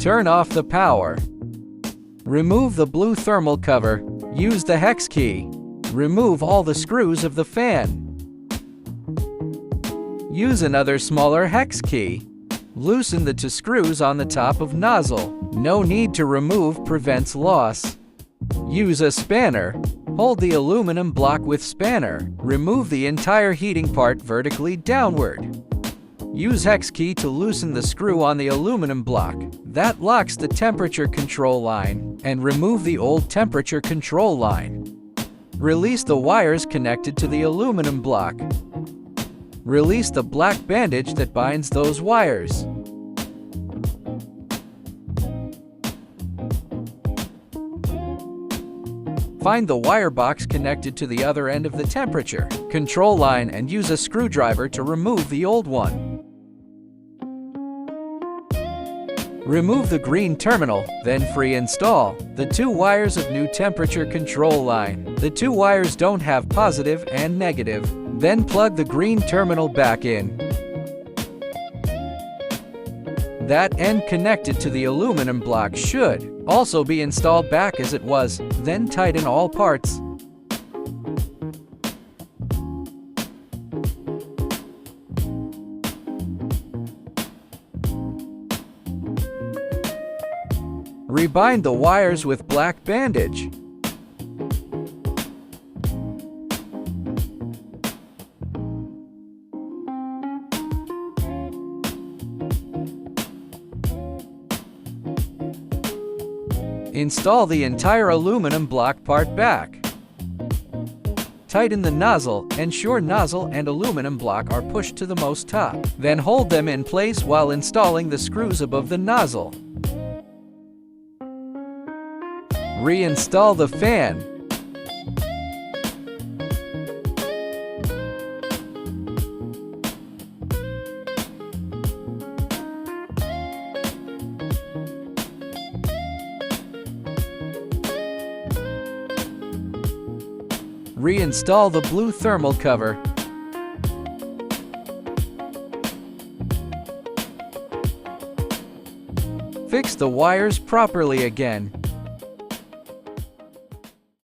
Turn off the power. Remove the blue thermal cover. Use the hex key. Remove all the screws of the fan. Use another smaller hex key. Loosen the two screws on the top of nozzle. No need to remove, prevents loss. Use a spanner. Hold the aluminum block with spanner. Remove the entire heating part vertically downward. Use hex key to loosen the screw on the aluminum block. That locks the temperature control line, and remove the old temperature control line. Release the wires connected to the aluminum block. Release the black bandage that binds those wires. Find the wire box connected to the other end of the temperature control line and use a screwdriver to remove the old one. Remove the green terminal, then free-install the two wires of new temperature control line. The two wires don't have positive and negative. Then plug the green terminal back in. That end connected to the aluminum block should also be installed back as it was, then tighten all parts. Rebind the wires with black bandage. Install the entire aluminum block part back. Tighten the nozzle. Ensure nozzle and aluminum block are pushed to the most top. Then hold them in place while installing the screws above the nozzle. Reinstall the fan. Reinstall the blue thermal cover. Fix the wires properly again.